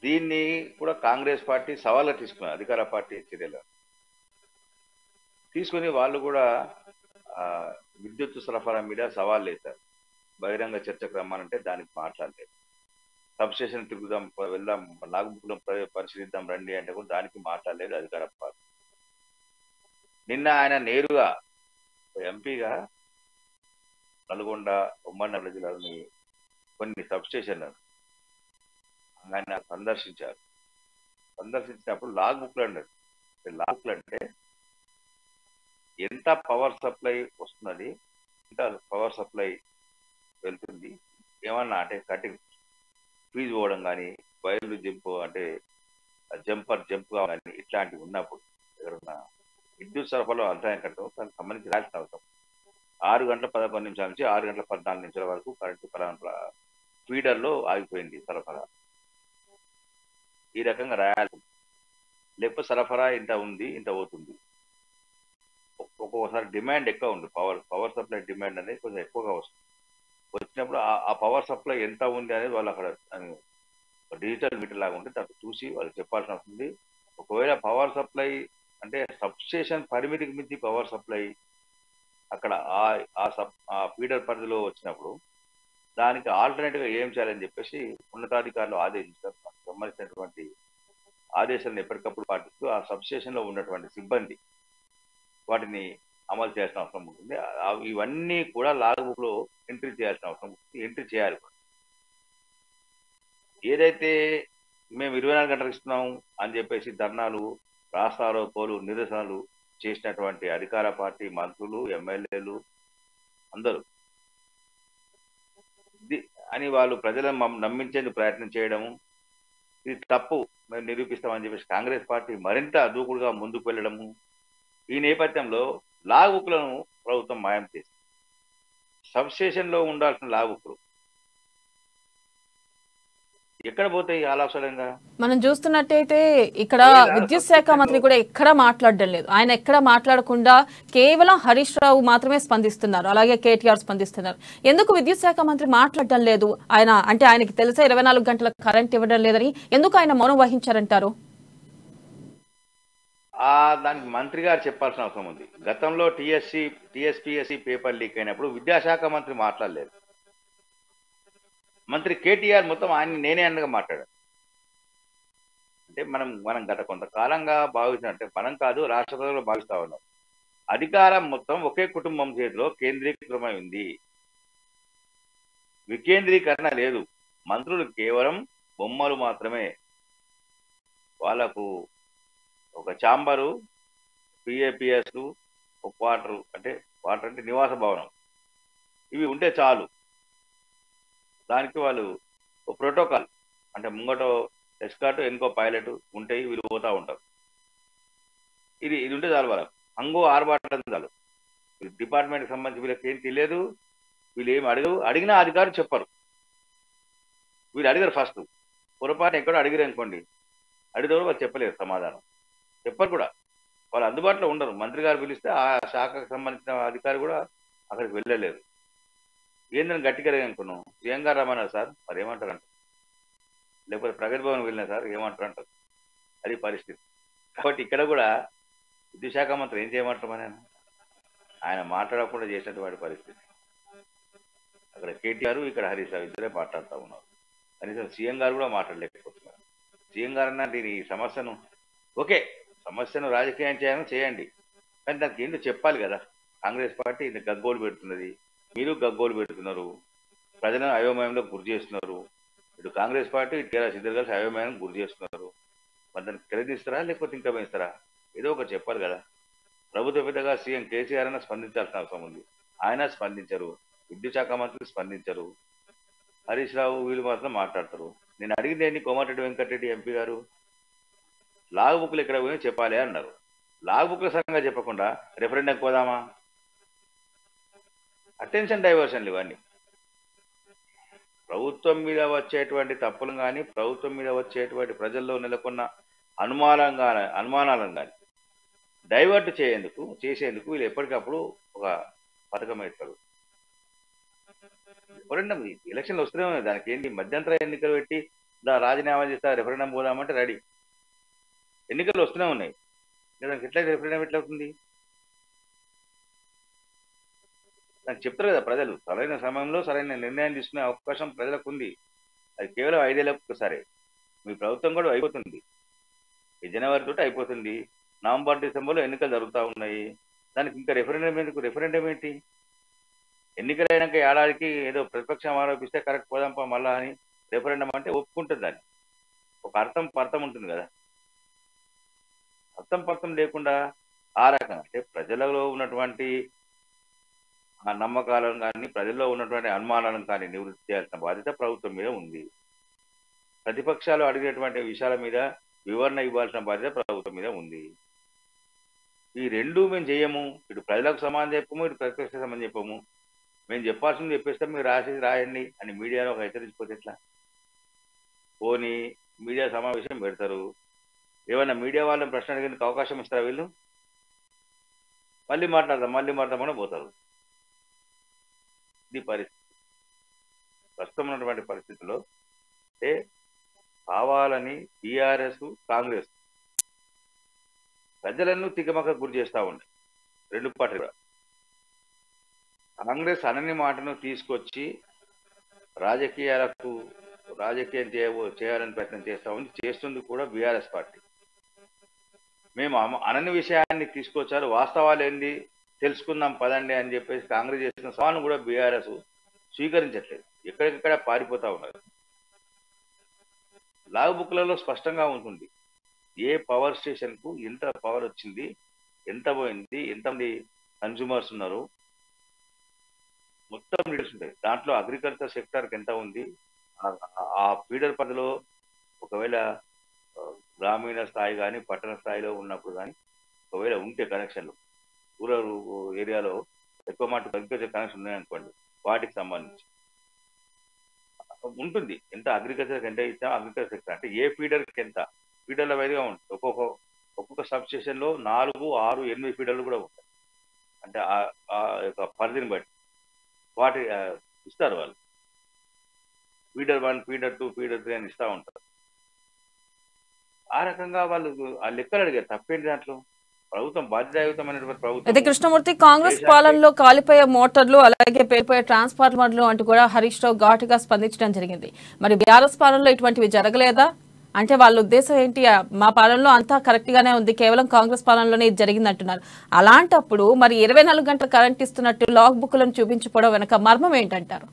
దీన్ని కూడా కాంగ్రెస్ పార్టీ సవాల్గా తీసుకున్నారు. అధికార పార్టీ చర్యలు తీసుకుని వాళ్ళు కూడా విద్యుత్ సరఫరా మీద సవాల్ వేశారు. బహిరంగ చర్చకు రమ్మానంటే దానికి మాట్లాడలేదు. సబ్స్టేషన్ తిరుగుదాం, వెళ్దాం, లాగ్ బుక్లను పరిశీలిద్దాం రండి అంటే కూడా దానికి మాట్లాడలేదు అధికార పార్టీ. నిన్న ఆయన నేరుగా ఎంపీగా నల్గొండ, ఉమ్మడి నల్గొండ జిల్లాలోని కొన్ని సబ్స్టేషన్లను ఆయన సందర్శించారు. సందర్శించినప్పుడు లాగ్ బుక్లు అన్నారు. లాగ్ బుక్లు అంటే ఎంత పవర్ సప్లై వస్తున్నది, ఎంత పవర్ సప్లై వెళ్తుంది, ఏమన్నా అంటే కటింగ్ ఫీజు పోవడం కానీ, వైర్లు జంప్ కానీ ఇట్లాంటివి ఉన్నప్పుడు ఎవరన్నా విద్యుత్ సరఫరాలో అంతరాయం కట్టడం దానికి సంబంధించి రాసిన అవసరం. 6 గంటల 11 నిమిషాల నుంచి 6 గంటల 14 నిమిషాల వరకు కరెంటు ఫీడర్లో ఆగిపోయింది సరఫరా. ఈ రకంగా రాయాలి. లేకపోతే సరఫరా ఇంత ఉంది, ఇంత పోతుంది. ఒక్కొక్కసారి డిమాండ్ ఎక్కువ ఉంది. పవర్ సప్లై డిమాండ్ అనేది కొంచెం ఎక్కువగా వస్తుంది. వచ్చినప్పుడు ఆ పవర్ సప్లై ఎంత ఉంది అనేది వాళ్ళు అక్కడ డిజిటల్ మీటర్ లాగా ఉంటే దాన్ని చూసి వాళ్ళు చెప్పాల్సిన వస్తుంది. ఒకవేళ పవర్ సప్లై అంటే సబ్స్టేషన్ పరిమితికి మించి పవర్ సప్లై అక్కడ ఆ ఫీడర్ పరిధిలో వచ్చినప్పుడు దానికి ఆల్టర్నేట్గా ఏం చేయాలని చెప్పేసి ఉన్నతాధికారులు ఆదేశించారు. సంబంధించినటువంటి ఆదేశాలను ఎప్పటికప్పుడు పాటిస్తూ ఆ సబ్స్టేషన్లో ఉన్నటువంటి సిబ్బంది వాటిని అమలు చేయాల్సిన అవసరం ఉంటుంది. ఇవన్నీ కూడా లాగ్ బుక్ లో ఎంట్రీ చేయాల్సిన అవసరం ఉంటుంది. ఎంట్రీ చేయాలి. ఏదైతే మేము 24 గంటలు ఇస్తున్నాం అని చెప్పేసి ధర్నాలు, రాస్తారోకోలు, నిరసనలు చేసినటువంటి అధికార పార్టీ మంత్రులు, ఎమ్మెల్యేలు అందరూ అని వాళ్ళు ప్రజలను నమ్మించేందుకు ప్రయత్నం చేయడము, ఇది తప్పు, మేము నిరూపిస్తామని చెప్పేసి కాంగ్రెస్ పార్టీ మరింత దూకుడుగా ముందుకు వెళ్ళడము, ఈ నేపథ్యంలో లాగ్ బుక్లను ప్రభుత్వం మాయం చేసింది. సబ్స్టేషన్లో ఉండాల్సిన లాగ్ బుక్లు ఎక్కడ పోతాయి ఆలోచనగా? మనం చూస్తున్నట్టయితే ఇక్కడ విద్యుత్ శాఖ మంత్రి కూడా ఎక్కడ మాట్లాడడం లేదు. ఆయన ఎక్కడ మాట్లాడకుండా కేవలం హరీష్ రావు మాత్రమే స్పందిస్తున్నారు, అలాగే కేటీఆర్ స్పందిస్తున్నారు. ఎందుకు విద్యుత్ శాఖ మంత్రి మాట్లాడడం లేదు? ఆయన అంటే ఆయనకి తెలిసే 24 గంటల కరెంట్ ఇవ్వడం లేదని ఎందుకు ఆయన మౌనం వహించారంటారు? దానికి మంత్రి గారు చెప్పాల్సిన అవసరం ఉంది. గతంలో టీఎస్పీఎస్సీ పేపర్ లీక్ అయినప్పుడు విద్యాశాఖ మంత్రి మాట్లాడలేదు. మంత్రి కేటీఆర్ మొత్తం ఆయన నేనే అన్నగా మాట్లాడారు. అంటే మనం గత కొంతకాలంగా భావించినట్టే, మనం కాదు రాష్ట్ర ప్రజలు భావిస్తా ఉన్నాం, అధికారం మొత్తం ఒకే కుటుంబం చేతిలో కేంద్రీకృతమైంది, వికేంద్రీకరణ లేదు. మంత్రులు కేవలం బొమ్మలు మాత్రమే. వాళ్ళకు ఒక ఛాంబరు, పిఏపిఎస్, ఒక వాటర్ అంటే నివాస భవనం, ఇవి ఉంటే చాలు. దానికి వాళ్ళు ఒక ప్రోటోకాల్ అంటే ముంగట ఎస్కాట్, ఇంకో పైలట్ ఉంటాయి, వీళ్ళు పోతా ఉంటారు. ఇది ఉంటే చాలు. వాళ్ళకు అంగో ఆర్బాటం చాలు. డిపార్ట్మెంట్కి సంబంధించి వీళ్ళకి ఏం తెలియదు, వీళ్ళు ఏమి అడిగినా అధికారులు చెప్పరు. వీళ్ళు అడిగారు ఫస్ట్, పొరపాటు ఎక్కడో అడిగారు అనుకోండి, అడిగితే వాళ్ళు చెప్పలేరు సమాధానం, చెప్పరు కూడా. వాళ్ళు అందుబాటులో ఉండరు. మంత్రి గారు పిలిస్తే ఆ శాఖకు సంబంధించిన అధికారి కూడా అక్కడికి వెళ్ళలేరు. ఏందని గట్టిగా అనుకున్నాం, సీఎం గారు రమ్మన్నారు సార్, మరి ఏమంటారంట, లేకపోతే ప్రగతి భవన్ వెళ్ళినా సార్ ఏమంటారంటారు, అది పరిస్థితి. కాబట్టి ఇక్కడ కూడా విద్యుత్ శాఖ మంత్రి ఏం చేయమంటామని ఆయన మాట్లాడకుండా చేసినటువంటి పరిస్థితి. అక్కడ కేటీఆర్, ఇక్కడ హరీష్ రావు ఇద్దరే మాట్లాడుతూ ఉన్నారు. కనీసం సీఎం గారు కూడా మాట్లాడలేకపోతున్నారు. సీఎం గారు అన్న ఈ సమస్యను సమస్యను రాజకీయం చేయండి, కానీ దానికి ఏంటో చెప్పాలి కదా. కాంగ్రెస్ పార్టీ ఇది గగ్గోలు పెడుతున్నది, మీరు గగ్గోలు పెడుతున్నారు, ప్రజలను అయోమయంలో గురి చేస్తున్నారు. ఇటు కాంగ్రెస్ పార్టీ, ఇటు ఇద్దరు కలిసి అయోమయం గురి చేస్తున్నారు. మరి దానికి ఖరీదిస్తారా లేకపోతే ఇంకా వేస్తారా? ఏదో ఒకటి చెప్పాలి కదా. ప్రభుత్వ పెద్దగా సీఎం కేసీఆర్ అయినా స్పందించాల్సిన అవసరం ఉంది. ఆయన స్పందించరు, విద్యుత్ శాఖ మంత్రులు స్పందించరు, హరీష్ రావు వీళ్ళు మాత్రం మాట్లాడతారు. నేను అడిగింది ఏంటి, కోమటిరెడ్డి వెంకటరెడ్డి ఎంపీ గారు లాగ్ బుక్లు ఎక్కడ పోయి చెప్పాలి అన్నారు. లాగ్ బుక్ల సంగంగా చెప్పకుండా రెఫరెండం పోదామా? అటెన్షన్ డైవర్షన్లు ఇవన్నీ. ప్రభుత్వం మీద వచ్చేటువంటి తప్పులు కానీ, ప్రభుత్వం మీద వచ్చేటువంటి ప్రజల్లో నెలకొన్న అనుమానాలను కానీ డైవర్ట్ చేసేందుకు వీళ్ళు ఎప్పటికప్పుడు ఒక పథకం వేస్తారు. రెఫరెండం ఎలక్షన్లు వస్తూనే ఉన్నాయి, దానికి ఏంటి మధ్యంతర ఎన్నికలు పెట్టి రాజీనామా చేస్తా రెఫరెండం పోదామంటే రెడీ. ఎన్నికలు వస్తూనే ఉన్నాయి, దానికి ఎట్లయితే రెఫరెండం ఎట్లవుతుంది? నాకు చెప్తారు కదా ప్రజలు, సరైన సమయంలో సరైన నిర్ణయం తీసుకునే అవకాశం ప్రజలకు ఉంది. అది కేవలం 5 ఏళ్ళకు ఒకసారి. మీ ప్రభుత్వం కూడా అయిపోతుంది, ఈ జనవరి తోటి అయిపోతుంది. నవంబర్ డిసెంబర్లో ఎన్నికలు జరుగుతూ ఉన్నాయి. దానికి ఇంకా రెఫరెండం ఎందుకు? రెఫరెండం ఏంటి? ఎన్నికలు అయినాక ఏడాదికి ఏదో ప్రతిపక్షం ఆరోపిస్తే కరెక్ట్ పోదాంపా మళ్ళా అని రెఫరెండం అంటే ఒప్పుకుంటుంది. దాన్ని ఒక అర్థం ఉంటుంది కదా. అర్థం లేకుండా ఆ రకంగా అంటే ప్రజలలో ఉన్నటువంటి ఆ నమ్మకాలను కానీ, ప్రజల్లో ఉన్నటువంటి అనుమానాలను కానీ నివృత్తి చేయాల్సిన బాధ్యత ప్రభుత్వం మీద ఉంది. ప్రతిపక్షాలు అడిగినటువంటి విషయాల మీద వివరణ ఇవ్వాల్సిన బాధ్యత ప్రభుత్వం మీద ఉంది. ఈ రెండూ మేము చేయము. ఇటు ప్రజలకు సమానం చెప్పము, ఇటు ప్రతిపక్ష సమానం చెప్పము. మేము చెప్పాల్సింది చెప్పేస్తాం, మీరు రాయండి అని మీడియాలో ఒక హెచ్చరించిపోతే ఎట్లా? పోనీ మీడియా సమావేశం పెడతారు, ఏమన్నా మీడియా వాళ్ళని ప్రశ్న అడిగేందుకు అవకాశం ఇస్తారా? వీళ్ళు మళ్ళీ మాట్లాడదామని పోతారు. ఇది పరిస్థితి. ప్రస్తుతం ఉన్నటువంటి పరిస్థితుల్లో అంటే కావాలని టీఆర్ఎస్, కాంగ్రెస్ ప్రజలను తికమక గురి చేస్తూ ఉన్నాయి. రెండు పార్టీలు కూడా. కాంగ్రెస్ అనని మాటను తీసుకొచ్చి రాజకీయం చేయాలని ప్రయత్నం చేస్తుంది కూడా బీఆర్ఎస్ పార్టీ. మేము అనని విషయాన్ని తీసుకొచ్చారు, వాస్తవాలు ఏంది తెలుసుకుందాం పదండి అని చెప్పేసి కాంగ్రెస్ చేసిన సవాల్ను కూడా బీఆర్ఎస్ స్వీకరించట్లేదు, ఎక్కడికక్కడ పారిపోతా ఉన్నారు. లాగ్ బుక్లలో స్పష్టంగా ఉంటుంది ఏ పవర్ స్టేషన్ కు ఎంత పవర్ వచ్చింది, ఎంత పోయింది, ఎంతమంది కన్జ్యూమర్స్ ఉన్నారు, మొత్తం డీటెయిల్స్ ఉంటాయి. దాంట్లో అగ్రికల్చర్ సెక్టార్కి ఎంత ఉంది, ఆ ఫీడర్ పరిధిలో ఒకవేళ ఆ, గ్రామీణ స్థాయి కానీ పట్టణ స్థాయిలో ఉన్నప్పుడు కానీ ఒకవేళ ఉంటే కనెక్షన్లు రూరల్ ఏరియాలో ఎక్కువ మాట అగ్రికల్చర్ కనెక్షన్ ఉన్నాయనుకోండి, వాటికి సంబంధించి ఉంటుంది. ఎంత అగ్రికల్చర్కి ఎంత ఇచ్చాం, అగ్రికల్చర్ సెక్టర్ అంటే ఏ ఫీడర్కి ఎంత, ఫీడర్ల వైదిగా ఉంటుంది. ఒక్కొక్క సబ్ స్టేషన్ లో 4, 6, 8 ఫీడర్లు కూడా ఉంటాయి. అంటే ఆ యొక్క పరిధిని బట్టి వాటి ఇస్తారు వాళ్ళు. ఫీడర్ 1, ఫీడర్ 2, ఫీడర్ 3 అని ఇస్తూ ఉంటారు. ఆ రకంగా వాళ్ళు ఆ లెక్కలు అడిగారు. తప్పేంటి దాంట్లో? ప్రభుత్వం బాధ్యతాయుతమైనటువంటి అయితే ప్రభుత్వం కృష్ణమూర్తి, కాంగ్రెస్ పాలనలో కాలిపోయే మోటార్లు అలాగే పేలిపోయే ట్రాన్స్ఫార్మర్లు అంటూ కూడా హరీష్ రావు ఘాటుగా స్పందించడం జరిగింది. మరి బీఆర్ఎస్ పాలనలో ఇటువంటివి జరగలేదా? అంటే వాళ్ళ ఉద్దేశం ఏంటి? మా పాలనలో అంతా కరెక్ట్ గానే ఉంది, కేవలం కాంగ్రెస్ పాలనలోనే ఇది జరిగింది అంటున్నారు. అలాంటప్పుడు మరి 24 గంటలు కరెంట్ ఇస్తున్నట్టు లాగ్ బుక్లను చూపించుకోవడం వెనక మర్మం ఏంటంటారు?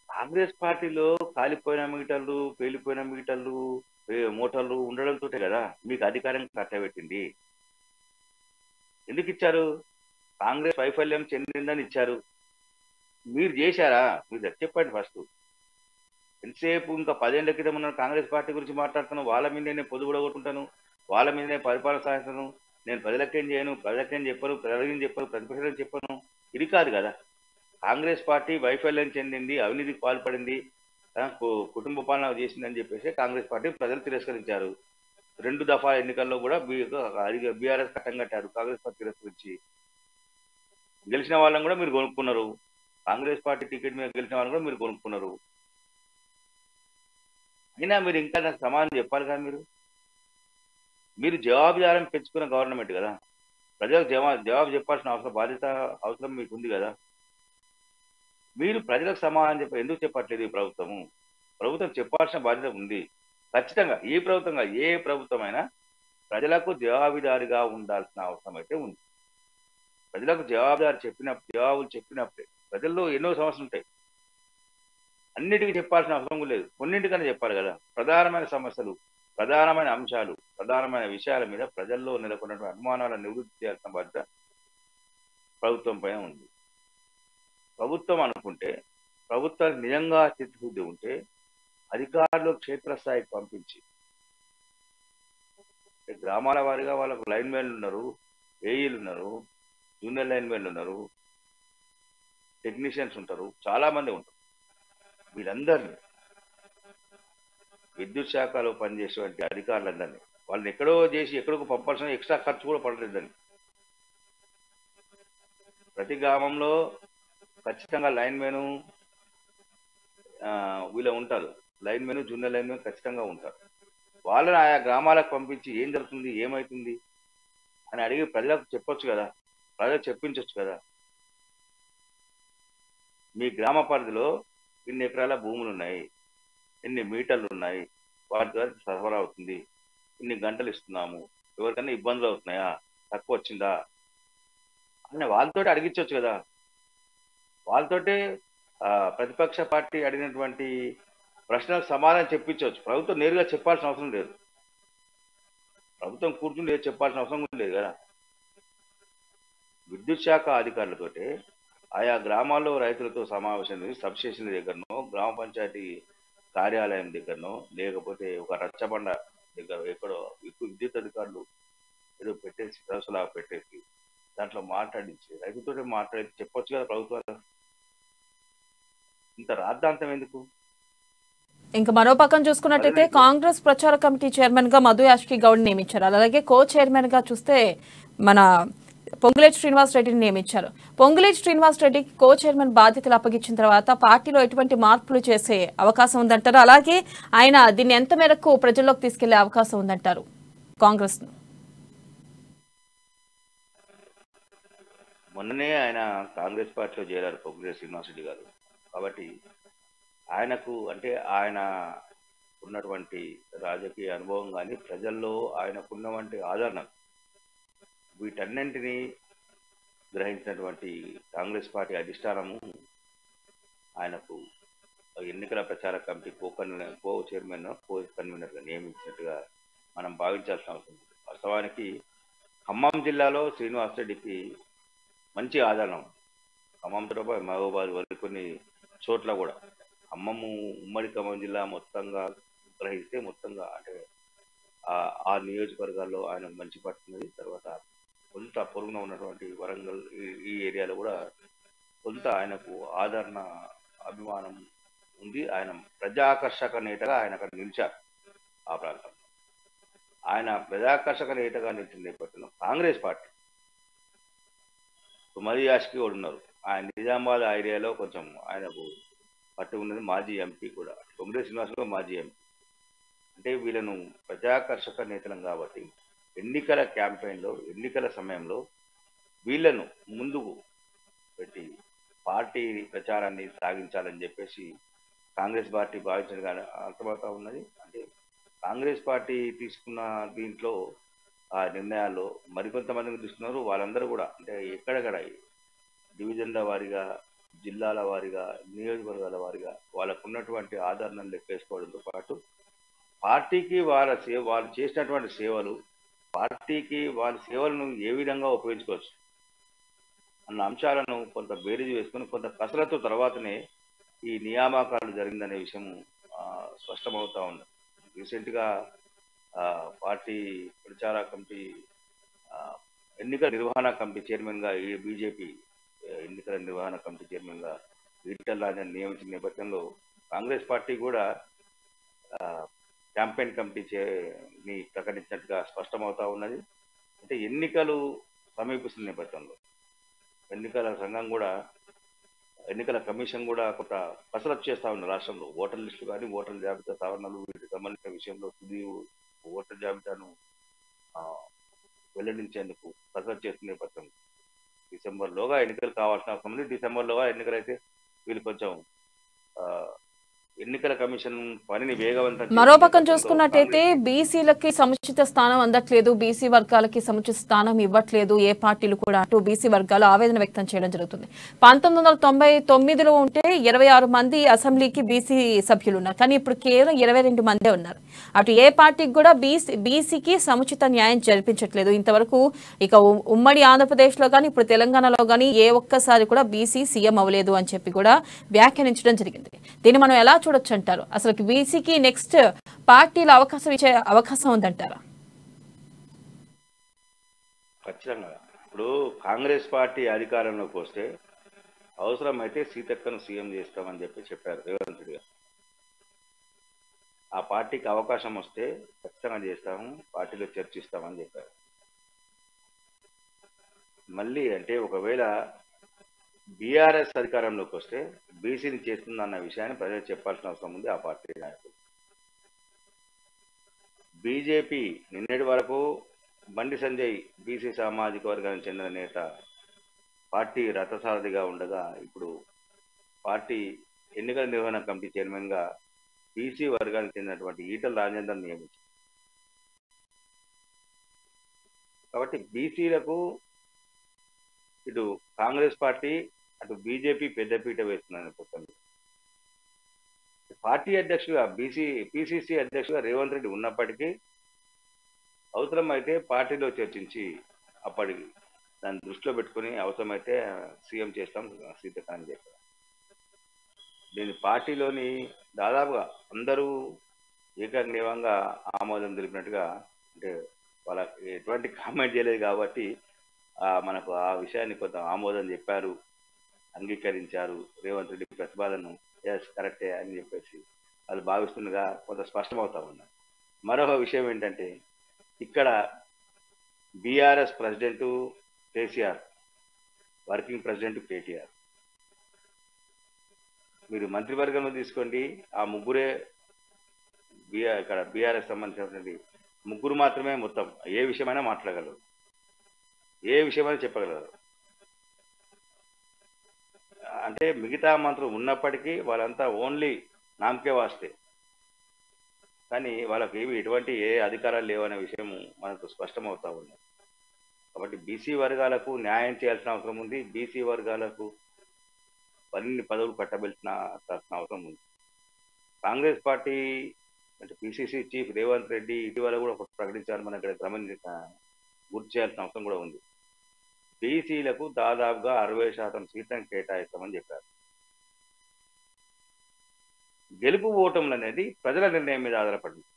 కాంగ్రెస్ పార్టీలో కాలిపోయిన మీటర్లు, పేలిపోయిన మీటర్లు, మోటార్లు ఉండడంతో కదా మీకు అధికారం కట్టబెట్టింది. ఎందుకు ఇచ్చారు? కాంగ్రెస్ వైఫల్యం చెందిందని ఇచ్చారు. మీరు చేశారా? మీరు చెప్పండి ఫస్ట్. ఎంతసేపు ఇంకా 10 ఏళ్ల క్రితం ఉన్న కాంగ్రెస్ పార్టీ గురించి మాట్లాడుతాను, వాళ్ళ మీద నేను పొద్దు కొట్టుకుంటాను, వాళ్ళ మీదనే పరిపాలన సాగిస్తాను, నేను ప్రజలకేం చేయను, ప్రజలకేం చెప్పను, ప్రజలకేం చెప్పను, ప్రతిపక్షం చెప్పను. ఇది కాదు కదా. కాంగ్రెస్ పార్టీ వైఫల్యం చెందింది, అవినీతికి పాల్పడింది, కుటుంబ పాలన చేసిందని చెప్పేసి కాంగ్రెస్ పార్టీ ప్రజలు తిరస్కరించారు. 2 దఫా ఎన్నికల్లో కూడా బీఆర్ఎస్ కట్టం కట్టారు. కాంగ్రెస్ పార్టీ తిరస్కరించి గెలిచిన వాళ్ళని కూడా మీరు కొనుక్కున్నారు. కాంగ్రెస్ పార్టీ టికెట్ మీద గెలిచిన వాళ్ళని కూడా మీరు కొనుక్కున్నారు. అయినా మీరు ఇంకా నాకు సమాధానం చెప్పాలి కదా. మీరు జవాబుదారం పెంచుకున్న గవర్నమెంట్ కదా, ప్రజలకు జవాబు చెప్పాల్సిన బాధ్యత అవసరం మీకు ఉంది కదా. మీరు ప్రజలకు సమాధానం ఎందుకు చెప్పట్లేదు? ఈ ప్రభుత్వం చెప్పాల్సిన బాధ్యత ఉంది ఖచ్చితంగా. ఏ ప్రభుత్వమైనా ప్రజలకు జవాబుదారిగా ఉండాల్సిన అవసరం అయితే ఉంది. ప్రజలకు జవాబులు చెప్పినప్పుడే. ప్రజల్లో ఎన్నో సమస్యలు ఉంటాయి, అన్నిటికీ చెప్పాల్సిన అవసరం లేదు, కొన్నింటికన్నా చెప్పాలి కదా. ప్రధానమైన సమస్యలు, ప్రధానమైన అంశాలు, ప్రధానమైన విషయాల మీద ప్రజల్లో నెలకొన్నటువంటి అనుమానాలను నివృత్తి చేయాల్సిన బాధ్యత ప్రభుత్వం పైన ఉంది. ప్రభుత్వం అనుకుంటే, ప్రభుత్వానికి నిజంగా చిత్తశుద్ధి ఉంటే అధికారులు క్షేత్రస్థాయికి పంపించి గ్రామాల వారీగా వాళ్ళకు లైన్ మెన్లు ఉన్నారు, ఏఈలు ఉన్నారు, జూనియర్ లైన్ మెన్లు ఉన్నారు, టెక్నీషియన్స్ ఉంటారు, చాలా మంది ఉంటారు. వీళ్ళందరినీ విద్యుత్ శాఖలో పనిచేసేటువంటి అధికారులందరినీ వాళ్ళని ఎక్కడో చేసి ఎక్కడికో పంపాల్సిన ఎక్స్ట్రా ఖర్చు కూడా పడలేదని. ప్రతి గ్రామంలో ఖచ్చితంగా లైన్ మెను వీళ్ళు ఉంటారు. Line menu, junior line menu ఖచ్చితంగా ఉంటారు. వాళ్ళని ఆయా గ్రామాలకు పంపించి ఏం జరుగుతుంది, ఏమవుతుంది అని అడిగి ప్రజలకు చెప్పొచ్చు కదా, ప్రజలకు చెప్పించవచ్చు కదా. మీ గ్రామ పరిధిలో ఇన్ని ఎకరాల భూములు ఉన్నాయి, ఎన్ని మీటర్లు ఉన్నాయి, వాటి ద్వారా సరఫరా అవుతుంది, ఇన్ని గంటలు ఇస్తున్నాము, ఎవరికైనా ఇబ్బందులు అవుతున్నాయా, తక్కువ వచ్చిందా అని వాళ్ళతో అడిగించవచ్చు కదా. వాళ్ళతోటే ప్రతిపక్ష పార్టీ అడిగినటువంటి ప్రశ్నలకు సమాధానం చెప్పించవచ్చు. ప్రభుత్వం నేరుగా చెప్పాల్సిన అవసరం లేదు. ప్రభుత్వం కూర్చుని చెప్పాల్సిన అవసరం లేదు కదా. విద్యుత్ శాఖ అధికారులతోటే ఆయా గ్రామాల్లో రైతులతో సమావేశం సబ్స్టేషన్ల దగ్గరనో, గ్రామ పంచాయతీ కార్యాలయం దగ్గరనో, లేకపోతే ఒక రచ్చబండ దగ్గర ఎక్కడో విద్యుత్ అధికారులు ఏదో పెట్టేసి ప్రదర్శనలా పెట్టేసి దాంట్లో మాట్లాడించి రైతులతో మాట్లాడి చెప్పొచ్చు కదా ప్రభుత్వాలు. ఇంత రాద్ధాంతం ఎందుకు? ఇంకా మరో పక్కన చూసుకున్నట్టయితే కాంగ్రెస్ ప్రచార కమిటీ చైర్మన్ గా మధు యాష్కి గౌడ్ నియమించారు. అలాగే కో చైర్మన్ గా చూస్తే మన పొంగులేటి శ్రీనివాస్ రెడ్డిని నియమించారు. పొంగులేటి శ్రీనివాస్ రెడ్డికి కో చైర్మన్ బాధ్యతలు అప్పగించిన తర్వాత పార్టీలో ఎటువంటి మార్పులు చేసే అవకాశం ఉందంటారు? అలాగే ఆయన దీన్ని ఎంత మేరకు ప్రజల్లోకి తీసుకెళ్లే అవకాశం ఉందంటారు కాంగ్రెస్ ను? మొన్ననే ఆయన కాంగ్రెస్ పార్టీలో చేరారు పొంగులేటి శ్రీనివాస్ రెడ్డి గారు. కాబట్టి ఆయనకు అంటే ఆయన ఉన్నటువంటి రాజకీయ అనుభవం కానీ ప్రజల్లో ఆయనకున్నటువంటి ఆదరణ వీటన్నింటినీ గ్రహించినటువంటి కాంగ్రెస్ పార్టీ అధిష్టానము ఆయనకు ఎన్నికల ప్రచార కమిటీ కో చైర్మన్ కో కన్వీనర్గా నియమించినట్టుగా మనం భావించాల్సిన అవసరం ఉంది. వాస్తవానికి ఖమ్మం జిల్లాలో శ్రీనివాస్ రెడ్డికి మంచి ఆదరణ ఉంది. ఖమ్మంతో పాటు మహబూబాద్ వరకు కొన్ని చోట్ల కూడా ఉమ్మడి ఖమ్మం జిల్లా మొత్తంగా గ్రహిస్తే మొత్తంగా అంటే ఆ నియోజకవర్గాల్లో ఆయన మంచి పట్టున్నది. తర్వాత కొంత పొరుగున ఉన్నటువంటి వరంగల్ ఈ ఏరియాలో కూడా కొంత ఆయనకు ఆదరణ అభిమానం ఉంది. ఆయన ప్రజాకర్షక నేతగా ఆయన అక్కడ నిలిచారు. ఆ ప్రాంతంలో ఆయన ప్రజాకర్షక నేతగా నిలిచిన నేపథ్యంలో కాంగ్రెస్ పార్టీ కుమరి యాష్కి కూడా ఉన్నారు. ఆయన నిజామాబాద్ ఏరియాలో కొంచెం ఆయనకు పట్టు ఉన్నది. మాజీ ఎంపీ కూడా కొమరే శ్రీనివాస్ కూడా మాజీ ఎంపీ. అంటే వీళ్ళను ప్రజాకర్షక నేతలం కాబట్టి ఎన్నికల క్యాంపెయిన్లో ఎన్నికల సమయంలో వీళ్ళను ముందుకు పెట్టి పార్టీ ప్రచారాన్ని సాగించాలని చెప్పేసి కాంగ్రెస్ పార్టీ భావించడం అర్థమవుతా ఉన్నది. అంటే కాంగ్రెస్ పార్టీ తీసుకున్న దీంట్లో ఆ నిర్ణయాల్లో మరికొంతమందిని తీసుకున్నారు. వాళ్ళందరూ కూడా అంటే ఎక్కడెక్కడ డివిజన్ల వారీగా, జిల్లాల వారీగా, నియోజకవర్గాల వారీగా వాళ్ళకు ఉన్నటువంటి ఆదరణను లెక్కేసుకోవడంతో పాటు పార్టీకి వాళ్ళు చేసినటువంటి సేవలు, పార్టీకి వాళ్ళ సేవలను ఏ విధంగా ఉపయోగించుకోవచ్చు అన్న అంశాలను కొంత బేరీజు వేసుకుని కొంత కసరత్తు తర్వాతనే ఈ నియామకాలు జరిగిందనే విషయం స్పష్టమవుతా ఉంది. రీసెంట్గా పార్టీ ప్రచార కమిటీ ఎన్నికల నిర్వహణ కమిటీ చైర్మన్గా ఈ బీజేపీ ఎన్నికల నిర్వహణ కమిటీ చైర్మన్గా ఈటెల రాజన్ నియమించిన నేపథ్యంలో కాంగ్రెస్ పార్టీ కూడా క్యాంపెయిన్ కమిటీని ప్రకటించినట్టుగా స్పష్టమవుతా ఉన్నది. అంటే ఎన్నికలు సమీపిస్తున్న నేపథ్యంలో ఎన్నికల సంఘం కూడా ఎన్నికల కమిషన్ కూడా కొంత కసరత్తు చేస్తా ఉంది రాష్ట్రంలో. ఓటర్ లిస్టు కానీ ఓటర్ల జాబితా సవరణలు వీటికి సంబంధించిన విషయంలో తుది ఓటర్ జాబితాను వెల్లడించేందుకు కసరత్తు చేస్తున్న నేపథ్యంలో డిసెంబర్లోగా ఎన్నికలు కావాల్సిన అవసరం ఉంది. డిసెంబర్లోగా ఎన్నికలైతే వీళ్ళు కొంచెం ఎన్నికల కమిషన్ పనిని వేగవంతం. మరో పక్కన చూసుకున్నట్టయితే బీసీలకి సముచిత స్థానం అందట్లేదు, బీసీ వర్గాలకి సముచిత స్థానం ఇవ్వట్లేదు ఏ పార్టీలు కూడా అంటూ బీసీ వర్గాలు ఆవేదన వ్యక్తం చేయడం జరుగుతుంది. 1999లో ఉంటే 26 మంది అసెంబ్లీకి బీసీ సభ్యులు ఉన్నారు, కానీ ఇప్పుడు కేవలం 22 మందే ఉన్నారు. అటు ఏ పార్టీకి కూడా బీసీకి సముచిత న్యాయం జరిపించట్లేదు ఇంతవరకు. ఇక ఉమ్మడి ఆంధ్రప్రదేశ్లో కానీ ఇప్పుడు తెలంగాణలో కానీ ఏ ఒక్కసారి కూడా బీసీ సీఎం అవ్వలేదు అని చెప్పి కూడా వ్యాఖ్యానించడం జరిగింది. దీన్ని మనం ఎలా చూడొచ్చు అంటారు? అసలు బీసీకి నెక్స్ట్ పార్టీలో అవకాశం ఇచ్చే అవకాశం ఉందంటారా? ఖచ్చితంగా. ఇప్పుడు కాంగ్రెస్ పార్టీ అధికారంలోకి వస్తే అవసరమైతే సీతక్కను సీఎం చేస్తామని చెప్పారు రేవంత్ రెడ్డి గారు. ఆ పార్టీకి అవకాశం వస్తే ఖచ్చితంగా చేస్తాము, పార్టీలో చర్చిస్తామని చెప్పారు. మళ్ళీ అంటే ఒకవేళ బీఆర్ఎస్ అధికారంలోకి వస్తే బీసీని చేస్తుందన్న విషయాన్ని ప్రజలు చెప్పాల్సిన అవసరం ఉంది ఆ పార్టీ నాయకులు. బీజేపీ నిన్నటి వరకు బండి సంజయ్ బీసీ సామాజిక వర్గానికి చెందిన నేత పార్టీ రథసారథిగా ఉండగా ఇప్పుడు పార్టీ ఎన్నికల నిర్వహణ కమిటీ చైర్మన్గా బీసీ వర్గానికి చెందినటువంటి ఈటెల రాజేందర్ నియమించారు. కాబట్టి బీసీలకు ఇటు కాంగ్రెస్ పార్టీ అటు బీజేపీ పెద్దపీట వేస్తుందని చెప్తుంది. పార్టీ అధ్యక్షుడిగా పిసిసి అధ్యక్షుడిగా రేవంత్ రెడ్డి ఉన్నప్పటికీ అవసరమైతే పార్టీలో చర్చించి అప్పటికి దాన్ని దృష్టిలో పెట్టుకుని అవసరమైతే సీఎం చేస్తాం సీతక్క అని చెప్పారు. దీని పార్టీలోని దాదాపుగా అందరూ ఏకగ్రీవంగా ఆమోదం తెలిపినట్టుగా, అంటే వాళ్ళకి ఎటువంటి కామెంట్ చేయలేదు కాబట్టి మనకు ఆ విషయాన్ని కొంత ఆమోదం చెప్పారు, అంగీకరించారు. రేవంత్ రెడ్డి ప్రతిపాదనను ఎస్ కరెక్టే అని చెప్పేసి వాళ్ళు భావిస్తుండగా కొంత స్పష్టమవుతా ఉన్నారు. మరొక విషయం ఏంటంటే ఇక్కడ BRS president KCR, working president KTR. మీరు మంత్రివర్గంలో తీసుకోండి, ఆ ముగ్గురే ఇక్కడ బీఆర్ఎస్ సంబంధించినటువంటి ముగ్గురు మాత్రమే మొత్తం ఏ విషయమైనా మాట్లాడగలరు, ఏ విషయమైనా చెప్పగలరు. అంటే మిగతా మంత్రులు ఉన్నప్పటికీ వాళ్ళంతా ఓన్లీ నామకే వాస్తే, కానీ వాళ్ళకి ఎటువంటి ఏ అధికారాలు లేవనే విషయం మనకు స్పష్టమవుతా ఉంది. కాబట్టి బీసీ వర్గాలకు న్యాయం చేయాల్సిన అవసరం ఉంది. బీసీ వర్గాలకు అన్ని పదవులు కట్టబెట్టిన అవసరం ఉంది. కాంగ్రెస్ పార్టీ అంటే పిసిసి చీఫ్ రేవంత్ రెడ్డి ఇటీవల కూడా ఒకటి ప్రకటించారు. మనం ఇక్కడ గుర్తు చేయాల్సిన అవసరం కూడా ఉంది. బీసీలకు దాదాపుగా 60% సీట్లను కేటాయిస్తామని చెప్పారు. గెలుపు ఓటములు అనేది ప్రజల నిర్ణయం మీద ఆధారపడింది.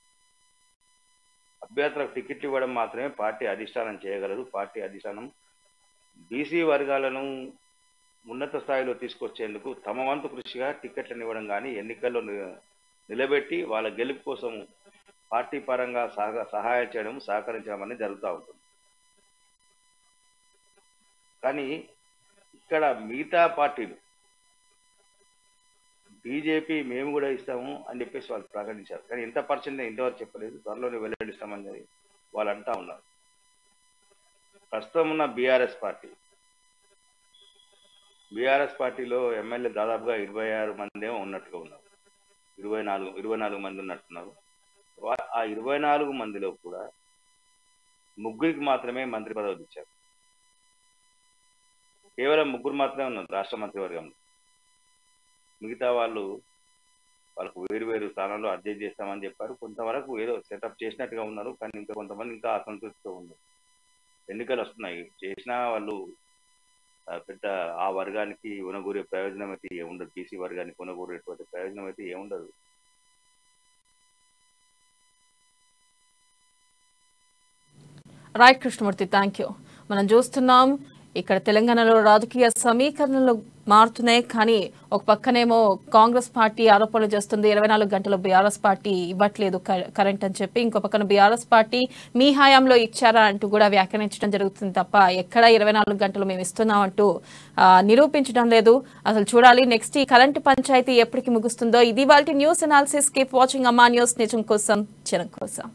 అభ్యర్థులకు టికెట్లు ఇవ్వడం మాత్రమే పార్టీ అధిష్టానం చేయగలదు. పార్టీ అధిష్టానం బీసీ వర్గాలను ఉన్నత స్థాయిలో తీసుకొచ్చేందుకు తమ వంతు కృషిగా టికెట్లను ఇవ్వడం కానీ ఎన్నికల్లో నిలబెట్టి వాళ్ళ గెలుపు కోసం పార్టీ పరంగా సహాయం చేయడం సహకరించడం అనేది జరుగుతూ ఉంటుంది. కానీ ఇక్కడ మిగతా పార్టీలు బీజేపీ మేము కూడా ఇస్తాము అని చెప్పేసి వాళ్ళు ప్రకటించారు. కానీ ఎంత పర్సెంట్ ఇంతవరకు చెప్పలేదు. త్వరలోనే వెల్లడిస్తామని వాళ్ళు అంటా ఉన్నారు. ప్రస్తుతం ఉన్న బీఆర్ఎస్ పార్టీలో ఎమ్మెల్యే దాదాపుగా 26 మంది ఉన్నట్టుగా ఉన్నారు. 24 మంది ఉన్నట్టున్నారు. ఆ 24 మందిలో కూడా 3 మాత్రమే మంత్రి పదవులు ఇచ్చారు. కేవలం 3 మాత్రమే ఉన్నారు రాష్ట్ర మంత్రివర్గంలో. మిగతా వాళ్ళకు వేరు స్థానాల్లో అడ్జస్ట్ చేస్తామని చెప్పారు. కొంతవరకు ఏదో సెటప్ చేసినట్టుగా ఉన్నారు. కానీ ఇంకా కొంతమంది ఇంకా అసంతృప్తితో ఉన్నారు. ఎన్నికలు వస్తున్నాయి. చేసినా వాళ్ళు పెద్ద ఆ వర్గానికి ఉనగూరే ప్రయోజనం అయితే ఏముండదు. బీసీ వర్గానికి ఉనగూరేటువంటి ప్రయోజనం అయితే ఏముండదు. Right Krishnamurthy, thank you. మనం చూస్తున్నాం ఇక్కడ తెలంగాణలో రాజకీయ సమీకరణలు మారుతున్నాయి. కానీ ఒక పక్కనేమో కాంగ్రెస్ పార్టీ ఆరోపణలు చేస్తుంది 24 గంటలు బీఆర్ఎస్ పార్టీ ఇవ్వట్లేదు కరెంట్ అని చెప్పి. ఇంకో పక్కన బీఆర్ఎస్ పార్టీ మీ హయాంలో ఇచ్చారా అంటూ కూడా వ్యాఖ్యానించడం జరుగుతుంది తప్ప ఎక్కడ 24 గంటలు మేము ఇస్తున్నాం అంటూ నిరూపించడం లేదు. అసలు చూడాలి నెక్స్ట్ ఈ కరెంటు పంచాయతీ ఎప్పటికి ముగుస్తుందో. ఇది వాళ్ళ న్యూస్ అనాలిసిస్. కీప్ వాచింగ్ అమ్మా న్యూస్. నిజం కోసం జనం కోసం.